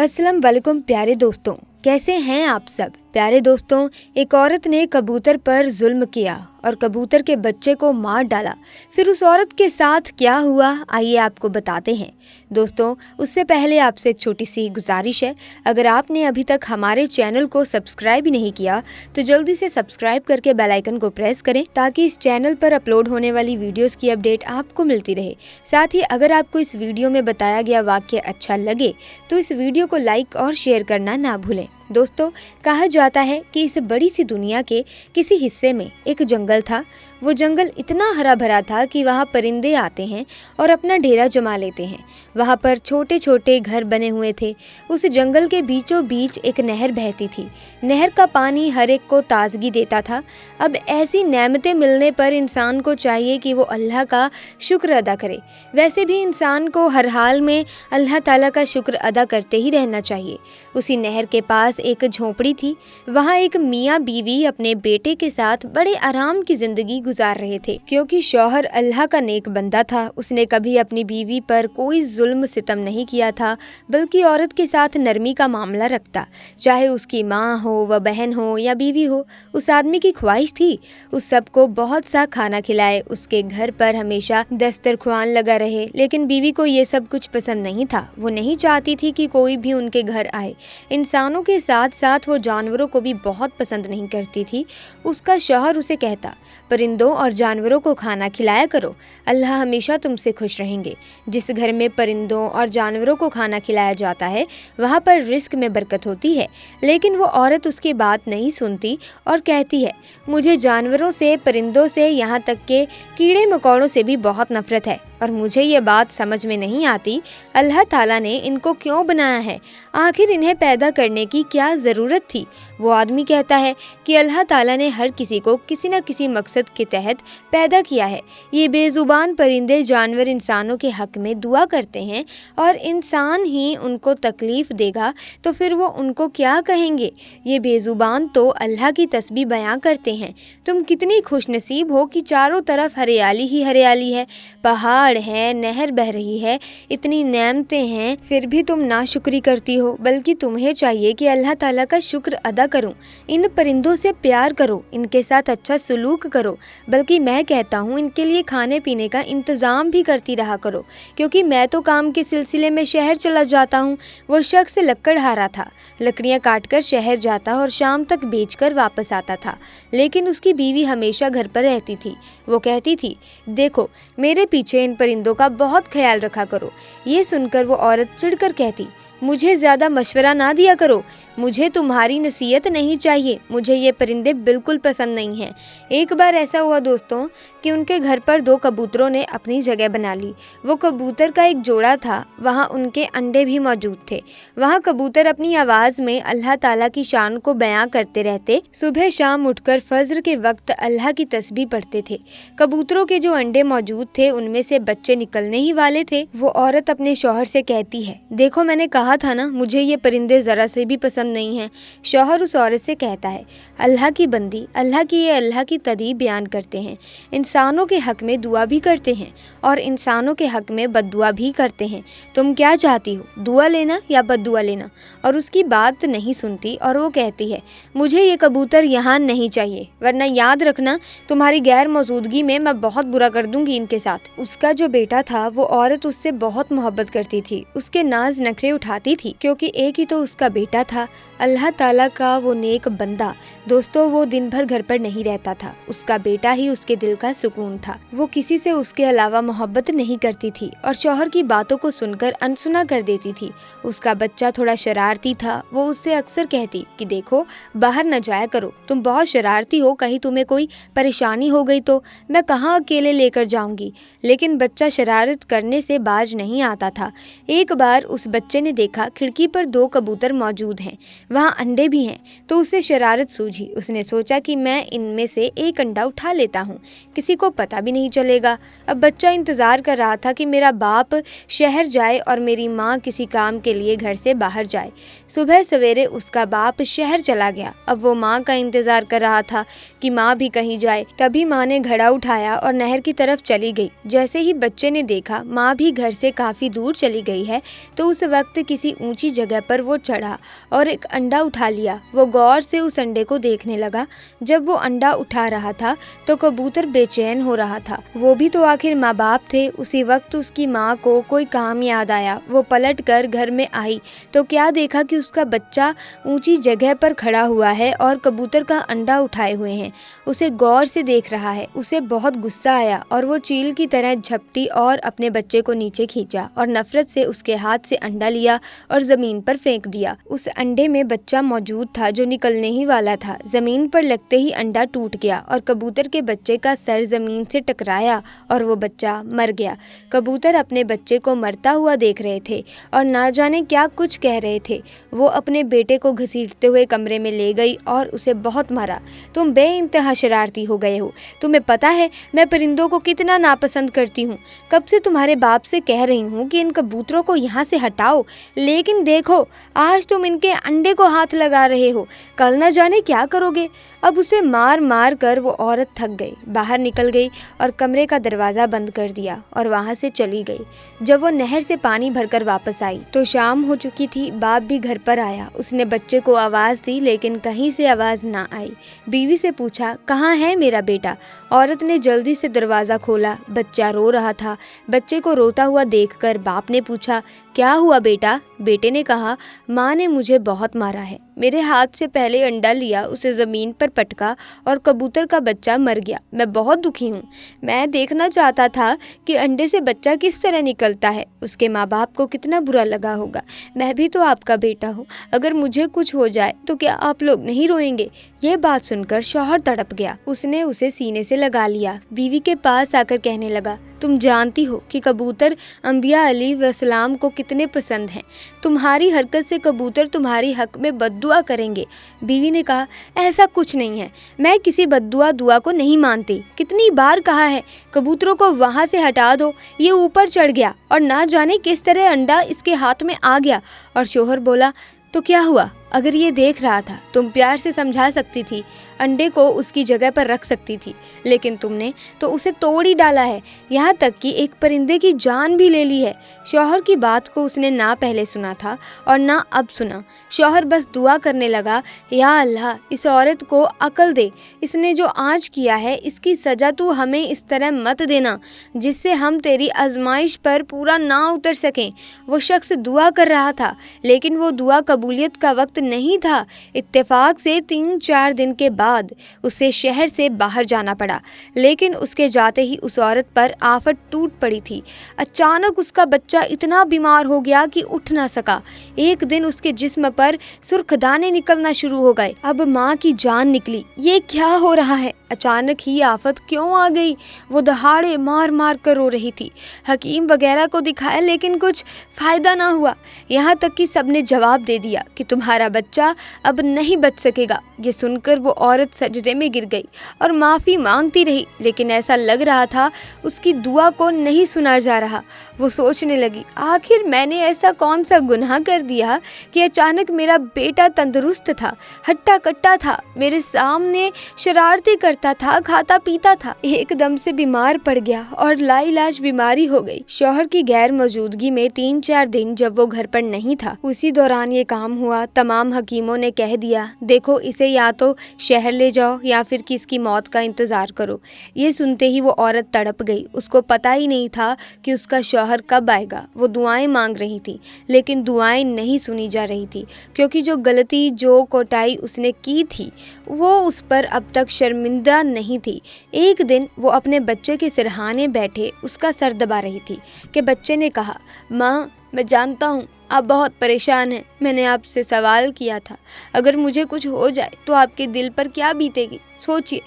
अस्सलाम वालेकुम प्यारे दोस्तों, कैसे हैं आप सब। प्यारे दोस्तों, एक औरत ने कबूतर पर जुल्म किया और कबूतर के बच्चे को मार डाला। फिर उस औरत के साथ क्या हुआ, आइए आपको बताते हैं। दोस्तों, उससे पहले आपसे एक छोटी सी गुजारिश है, अगर आपने अभी तक हमारे चैनल को सब्सक्राइब ही नहीं किया तो जल्दी से सब्सक्राइब करके बेल आइकन को प्रेस करें ताकि इस चैनल पर अपलोड होने वाली वीडियोस की अपडेट आपको मिलती रहे। साथ ही अगर आपको इस वीडियो में बताया गया वाक्य अच्छा लगे तो इस वीडियो को लाइक और शेयर करना ना भूलें। दोस्तों, कहा जाता है कि इस बड़ी सी दुनिया के किसी हिस्से में एक जंगल था। वो जंगल इतना हरा भरा था कि वहाँ परिंदे आते हैं और अपना डेरा जमा लेते हैं। वहाँ पर छोटे छोटे घर बने हुए थे। उस जंगल के बीचों बीच एक नहर बहती थी। नहर का पानी हर एक को ताजगी देता था। अब ऐसी नेमतें मिलने पर इंसान को चाहिए कि वो अल्लाह का शुक्र अदा करे। वैसे भी इंसान को हर हाल में अल्लाह ताला का शुक्र अदा करते ही रहना चाहिए। उसी नहर के पास एक झोपड़ी थी। वहाँ एक मियाँ बीवी अपने बेटे के साथ बड़े आराम की जिंदगी गुजार रहे थे, क्योंकि शौहर अल्लाह का नेक बंदा था। उसने कभी अपनी बीवी पर कोई जुल्म सितम नहीं किया था, बल्कि औरत के साथ नरमी का मामला रखता, चाहे उसकी माँ हो, व बहन हो या बीवी हो। उस आदमी की ख्वाहिश थी उस सबको बहुत सा खाना खिलाए, उसके घर पर हमेशा दस्तरख्वान लगा रहे। लेकिन बीवी को ये सब कुछ पसंद नहीं था। वो नहीं चाहती थी कि कोई भी उनके घर आए। इंसानों के साथ साथ वो जानवरों को भी बहुत पसंद नहीं करती थी। उसका शौहर उसे कहता, परिंदों और जानवरों को खाना खिलाया करो, अल्लाह हमेशा तुमसे खुश रहेंगे। जिस घर में परिंदों और जानवरों को खाना खिलाया जाता है वहाँ पर रिस्क में बरकत होती है। लेकिन वो औरत उसकी बात नहीं सुनती और कहती है, मुझे जानवरों से, परिंदों से, यहाँ तक के कीड़े मकोड़ों से भी बहुत नफरत है और मुझे ये बात समझ में नहीं आती अल्लाह ताला ने इनको क्यों बनाया है। आखिर इन्हें पैदा करने की क्या ज़रूरत थी। वो आदमी कहता है कि अल्लाह ताला ने हर किसी को किसी न किसी मकसद के तहत पैदा किया है। ये बेज़ुबान परिंदे जानवर इंसानों के हक़ में दुआ करते हैं और इंसान ही उनको तकलीफ़ देगा तो फिर वो उनको क्या कहेंगे। ये बेज़ुबान तो अल्लाह की तस्बीह बयां करते हैं। तुम कितनी खुशनसीब हो कि चारों तरफ हरियाली ही हरियाली है, पहाड़ है, नहर बह रही है, इतनी नेमतें हैं, फिर भी तुम नाशुक्री करती हो। बल्कि तुम्हें चाहिए कि अल्लाह ताला का शुक्र अदा करो। इन परिंदों से प्यार करो, इनके साथ अच्छा सलूक करो। बल्कि मैं कहता हूँ इनके लिए खाने पीने का इंतज़ाम भी करती रहा करो, क्योंकि मैं तो काम के सिलसिले में शहर चला जाता हूँ। वो शख्स लकड़हारा था, लकड़ियाँ काट कर शहर जाता और शाम तक बेच कर वापस आता था। लेकिन उसकी बीवी हमेशा घर पर रहती थी। वो कहती थी, देखो मेरे पीछे इन परिंदों का बहुत ख्याल रखा करो। ये सुनकर वो औरत चिढ़कर कहती, मुझे ज़्यादा मशवरा ना दिया करो, मुझे तुम्हारी नसीहत नहीं चाहिए, मुझे ये परिंदे बिल्कुल पसंद नहीं हैं। एक बार ऐसा हुआ दोस्तों कि उनके घर पर दो कबूतरों ने अपनी जगह बना ली। वो कबूतर का एक जोड़ा था, वहाँ उनके अंडे भी मौजूद थे। वहाँ कबूतर अपनी आवाज़ में अल्लाह ताला की शान को बयां करते रहते। सुबह शाम उठकर फज्र के वक्त अल्लाह की तस्बीह पढ़ते थे। कबूतरों के जो अंडे मौजूद थे उनमें से बच्चे निकलने ही वाले थे। वो औरत अपने शौहर से कहती है, देखो मैंने कहा था ना, मुझे ये परिंदे ज़रा से भी पसंद नहीं हैं। शौहर उस औरत से कहता है, अल्लाह की बंदी, अल्लाह की तदीब बयान करते हैं, इंसानों के हक़ में दुआ भी करते हैं और इंसानों के हक़ में बद्दुआ भी करते हैं। तुम क्या चाहती हो, दुआ लेना या बद्दुआ लेना। और उसकी बात नहीं सुनती और वो कहती है, मुझे ये कबूतर यहाँ नहीं चाहिए, वरना याद रखना तुम्हारी गैर मौजूदगी में मैं बहुत बुरा कर दूंगी इनके साथ। उसका जो बेटा था, वो औरत उससे बहुत मोहब्बत करती थी, उसके नाज नखरे उठाती थी, क्योंकि एक ही तो उसका बेटा था। अल्लाह ताला का वो नेक बंदा दोस्तों, वो दिन भर घर पर नहीं रहता था। उसका बेटा ही उसके दिल का सुकून था। वो किसी से उसके अलावा मोहब्बत नहीं करती थी और शौहर की बातों को सुनकर अनसुना कर देती थी। उसका बच्चा थोड़ा शरारती था। वो उससे अक्सर कहती कि देखो बाहर न जाया करो, तुम बहुत शरारती हो, कहीं तुम्हें कोई परेशानी हो गई तो मैं कहाँ अकेले लेकर जाऊंगी। लेकिन बच्चा शरारत करने से बाज नहीं आता था। एक बार उस बच्चे ने देखा खिड़की पर दो कबूतर मौजूद हैं, वहाँ अंडे भी हैं, तो उसे शरारत सूझी। उसने सोचा कि मैं इनमें से एक अंडा उठा लेता हूँ, किसी को पता भी नहीं चलेगा। अब बच्चा इंतज़ार कर रहा था कि मेरा बाप शहर जाए और मेरी माँ किसी काम के लिए घर से बाहर जाए। सुबह सवेरे उसका बाप शहर चला गया। अब वो माँ का इंतज़ार कर रहा था कि माँ भी कहीं जाए। तभी माँ ने घड़ा उठाया और नहर की तरफ चली गई। जैसे ही बच्चे ने देखा माँ भी घर से काफ़ी दूर चली गई है, तो उस वक्त किसी ऊंची जगह पर वो चढ़ा और एक अंडा उठा लिया। वो गौर से उस अंडे को देखने लगा। जब वो अंडा उठा रहा था तो कबूतर बेचैन हो रहा था, वो भी तो आखिर माँ बाप थे। उसी वक्त उसकी माँ को कोई काम याद आया। वो पलट कर घर में आई तो क्या देखा कि उसका बच्चा ऊंची जगह पर खड़ा हुआ है और कबूतर का अंडा उठाए हुए हैं, उसे गौर से देख रहा है। उसे बहुत गुस्सा आया और वो चील की तरह झपटी और अपने बच्चे को नीचे खींचा और नफरत से उसके हाथ से अंडा लिया और जमीन पर फेंक दिया। उस अंडे में बच्चा मौजूद था जो निकलने ही वाला था। जमीन पर लगते ही अंडा टूट गया और कबूतर के बच्चे का सर जमीन से टकराया और वो बच्चा मर गया। कबूतर अपने बच्चे को मरता हुआ देख रहे थे और ना जाने क्या कुछ कह रहे थे। वो अपने बेटे को घसीटते हुए कमरे में ले गई और उसे बहुत मारा। तुम बेइंतहा शरारती हो गए हो। तुम्हें पता है मैं परिंदों को कितना नापसंद करती हूँ। कब से तुम्हारे बाप से कह रही हूँ कि इन कबूतरों को यहाँ से हटाओ, लेकिन देखो आज तुम इनके अंडे को हाथ लगा रहे हो, कल न जाने क्या करोगे। अब उसे मार मार कर वो औरत थक गई, बाहर निकल गई और कमरे का दरवाज़ा बंद कर दिया और वहाँ से चली गई। जब वो नहर से पानी भरकर वापस आई तो शाम हो चुकी थी। बाप भी घर पर आया। उसने बच्चे को आवाज़ दी लेकिन कहीं से आवाज़ ना आई। बीवी से पूछा, कहाँ है मेरा बेटा? औरत ने जल्दी से दरवाज़ा खोला। बच्चा रो रहा था। बच्चे को रोता हुआ देखकर बाप ने पूछा, क्या हुआ बेटा? बेटे ने कहा, माँ ने मुझे बहुत मारा है। मेरे हाथ से पहले अंडा लिया, उसे ज़मीन पर पटका और कबूतर का बच्चा मर गया। मैं बहुत दुखी हूँ। मैं देखना चाहता था कि अंडे से बच्चा किस तरह निकलता है। उसके माँ बाप को कितना बुरा लगा होगा। मैं भी तो आपका बेटा हूँ। अगर मुझे कुछ हो जाए तो क्या आप लोग नहीं रोएंगे? ये बात सुनकर शौहर तड़प गया। उसने उसे सीने से लगा लिया। बीवी के पास आकर कहने लगा, तुम जानती हो कि कबूतर अंबिया अलैहिस्सलाम को कितने पसंद हैं। तुम्हारी हरकत से कबूतर तुम्हारी हक में बद्दुआ करेंगे। बीवी ने कहा, ऐसा कुछ नहीं है। मैं किसी बद्दुआ दुआ को नहीं मानती। कितनी बार कहा है कबूतरों को वहाँ से हटा दो। ये ऊपर चढ़ गया और ना जाने किस तरह अंडा इसके हाथ में आ गया। और शोहर बोला, तो क्या हुआ? अगर ये देख रहा था तुम प्यार से समझा सकती थी, अंडे को उसकी जगह पर रख सकती थी, लेकिन तुमने तो उसे तोड़ ही डाला है। यहाँ तक कि एक परिंदे की जान भी ले ली है। शौहर की बात को उसने ना पहले सुना था और ना अब सुना। शौहर बस दुआ करने लगा, या अल्लाह इस औरत को अकल दे। इसने जो आज किया है इसकी सज़ा तू हमें इस तरह मत देना जिससे हम तेरी आजमाइश पर पूरा ना उतर सकें। वो शख्स दुआ कर रहा था लेकिन वो दुआ कबूलियत का वक्त नहीं था। इत्तेफाक से 3-4 दिन के बाद उसे शहर से बाहर जाना पड़ा, लेकिन उसके जाते ही उस औरत पर आफत टूट पड़ी थी। अचानक उसका बच्चा इतना बीमार हो गया कि उठ ना सका। एक दिन उसके जिस्म पर सुर्ख दाने निकलना शुरू हो गए। अब माँ की जान निकली। ये क्या हो रहा है? अचानक ही आफत क्यों आ गई? वो दहाड़े मार मार कर रो रही थी। हकीम वगैरह को दिखाया लेकिन कुछ फ़ायदा ना हुआ। यहाँ तक कि सबने जवाब दे दिया कि तुम्हारा बच्चा अब नहीं बच सकेगा। ये सुनकर वो औरत सजदे में गिर गई और माफ़ी मांगती रही, लेकिन ऐसा लग रहा था उसकी दुआ को नहीं सुना जा रहा। वो सोचने लगी, आखिर मैंने ऐसा कौन सा गुनाह कर दिया कि अचानक मेरा बेटा तंदुरुस्त था, हट्टा कट्टा था, मेरे सामने शरारती करता था, खाता पीता था, एकदम से बीमार पड़ गया और लाइलाज बीमारी हो गई। शौहर की गैर मौजूदगी में 3-4 दिन जब वो घर पर नहीं था, उसी दौरान ये काम हुआ। तमाम हकीमों ने कह दिया, देखो इसे या तो शहर ले जाओ या फिर कि इसकी मौत का इंतज़ार करो। ये सुनते ही वो औरत तड़प गई। उसको पता ही नहीं था कि उसका शौहर कब आएगा। वो दुआएं मांग रही थी लेकिन दुआएं नहीं सुनी जा रही थी, क्योंकि जो गलती, जो कोताही उसने की थी वो उस पर अब तक शर्मिंदा नहीं थी। एक दिन वो अपने बच्चे के सिरहाने बैठे उसका सर दबा रही थी कि बच्चे ने कहा, माँ मैं जानता हूँ आप बहुत परेशान हैं। मैंने आपसे सवाल किया था, अगर मुझे कुछ हो जाए तो आपके दिल पर क्या बीतेगी? सोचिए,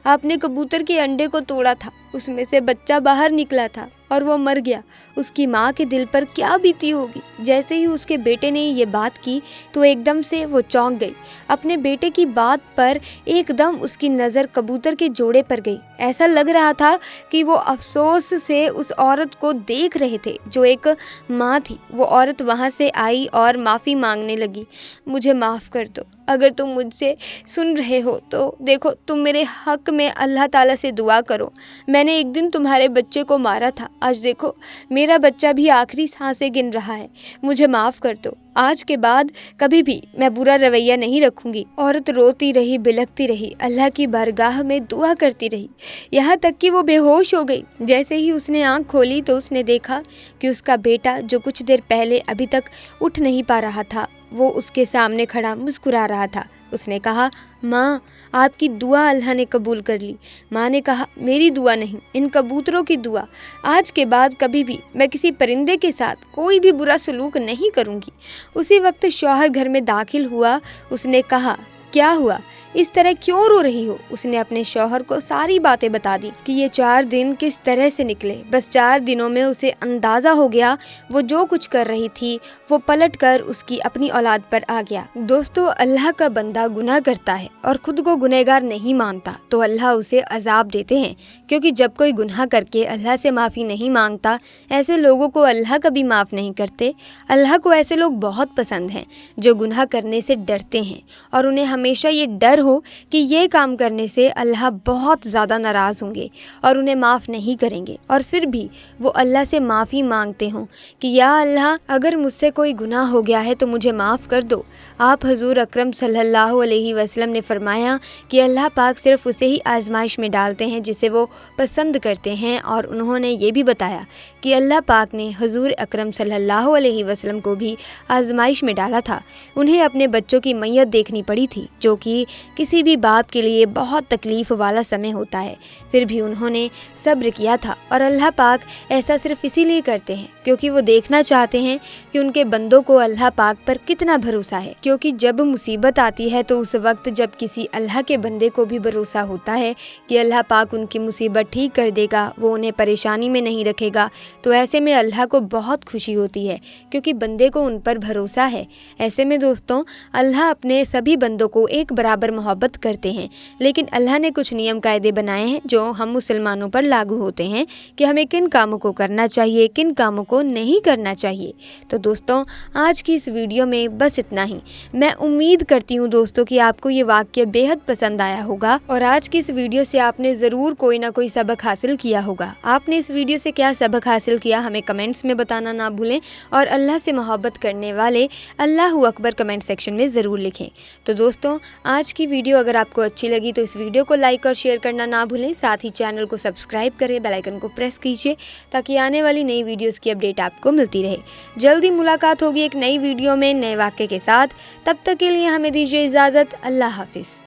आपने कबूतर के अंडे को तोड़ा था, उसमें से बच्चा बाहर निकला था और वो मर गया। उसकी माँ के दिल पर क्या बीती होगी? जैसे ही उसके बेटे ने ये बात की तो एकदम से वो चौंक गई। अपने बेटे की बात पर एकदम उसकी नज़र कबूतर के जोड़े पर गई। ऐसा लग रहा था कि वो अफसोस से उस औरत को देख रहे थे जो एक माँ थी। वो औरत वहाँ से आई और माफ़ी मांगने लगी, मुझे माफ़ कर दो। अगर तुम मुझसे सुन रहे हो तो देखो, तुम मेरे हक़ में अल्लाह ताला से दुआ करो। मैंने एक दिन तुम्हारे बच्चे को मारा था, आज देखो मेरा बच्चा भी आखिरी सांसें गिन रहा है, मुझे माफ़ कर दो, आज के बाद कभी भी मैं बुरा रवैया नहीं रखूंगी। औरत रोती रही, बिलखती रही, अल्लाह की बारगाह में दुआ करती रही, यहाँ तक कि वो बेहोश हो गई। जैसे ही उसने आंख खोली तो उसने देखा कि उसका बेटा, जो कुछ देर पहले अभी तक उठ नहीं पा रहा था, वो उसके सामने खड़ा मुस्कुरा रहा था। उसने कहा, माँ आपकी दुआ अल्लाह ने कबूल कर ली। माँ ने कहा, मेरी दुआ नहीं, इन कबूतरों की दुआ। आज के बाद कभी भी मैं किसी परिंदे के साथ कोई भी बुरा सलूक नहीं करूँगी। उसी वक्त शौहर घर में दाखिल हुआ। उसने कहा, क्या हुआ, इस तरह क्यों रो रही हो? उसने अपने शौहर को सारी बातें बता दी कि ये 4 दिन किस तरह से निकले। बस 4 दिनों में उसे अंदाज़ा हो गया वो जो कुछ कर रही थी वो पलट कर उसकी अपनी औलाद पर आ गया। दोस्तों, अल्लाह का बंदा गुनाह करता है और खुद को गुनहगार नहीं मानता तो अल्लाह उसे अजाब देते हैं, क्योंकि जब कोई गुनाह करके अल्लाह से माफ़ी नहीं मांगता, ऐसे लोगों को अल्लाह कभी माफ़ नहीं करते। अल्लाह को ऐसे लोग बहुत पसंद हैं जो गुनाह करने से डरते हैं और उन्हें हमेशा ये डर हो कि ये काम करने से अल्लाह बहुत ज़्यादा नाराज़ होंगे और उन्हें माफ़ नहीं करेंगे, और फिर भी वो अल्लाह से माफ़ी मांगते हों कि या अल्लाह, अगर मुझसे कोई गुनाह हो गया है तो मुझे माफ़ कर दो। आप हजूर अकरम सल्लल्लाहु अलैहि वसल्लम ने फरमाया कि अल्लाह पाक सिर्फ उसे ही आजमाइश में डालते हैं जिसे वो पसंद करते हैं, और उन्होंने ये भी बताया कि अल्लाह पाक ने हजूर अकरम सल्लल्लाहु अलैहि वसल्लम को भी आजमाइश में डाला था। उन्हें अपने बच्चों की मैयत देखनी पड़ी थी, जो कि किसी भी बाप के लिए बहुत तकलीफ़ वाला समय होता है। फिर भी उन्होंने सब्र किया था, और अल्लाह पाक ऐसा सिर्फ इसीलिए करते हैं क्योंकि वो देखना चाहते हैं कि उनके बंदों को अल्लाह पाक पर कितना भरोसा है। क्योंकि जब मुसीबत आती है तो उस वक्त जब किसी अल्लाह के बंदे को भी भरोसा होता है कि अल्लाह पाक उनकी मुसीबत ठीक कर देगा, वो उन्हें परेशानी में नहीं रखेगा, तो ऐसे में अल्लाह को बहुत खुशी होती है क्योंकि बंदे को उन पर भरोसा है। ऐसे में दोस्तों, अल्लाह अपने सभी बंदों को एक बराबर मोहब्बत करते हैं, लेकिन अल्लाह ने कुछ नियम कायदे बनाए हैं जो हम मुसलमानों पर लागू होते हैं कि हमें किन कामों को करना चाहिए, किन कामों को नहीं करना चाहिए। तो दोस्तों, आज की इस वीडियो में बस इतना ही। मैं उम्मीद करती हूँ दोस्तों कि आपको ये वाक्य बेहद पसंद आया होगा, और आज की इस वीडियो से आपने ज़रूर कोई ना कोई सबक हासिल किया होगा। आपने इस वीडियो से क्या सबक हासिल किया हमें कमेंट्स में बताना ना भूलें, और अल्लाह से मोहब्बत करने वाले अल्लाहु अकबर कमेंट सेक्शन में ज़रूर लिखें। तो दोस्तों, आज की वीडियो अगर आपको अच्छी लगी तो इस वीडियो को लाइक और शेयर करना ना भूलें। साथ ही चैनल को सब्सक्राइब करें, बेल आइकन को प्रेस कीजिए ताकि आने वाली नई वीडियोस की अपडेट आपको मिलती रहे। जल्दी मुलाकात होगी एक नई वीडियो में नए वाक्य के साथ। तब तक के लिए हमें दीजिए इजाज़त। अल्लाह हाफिज़।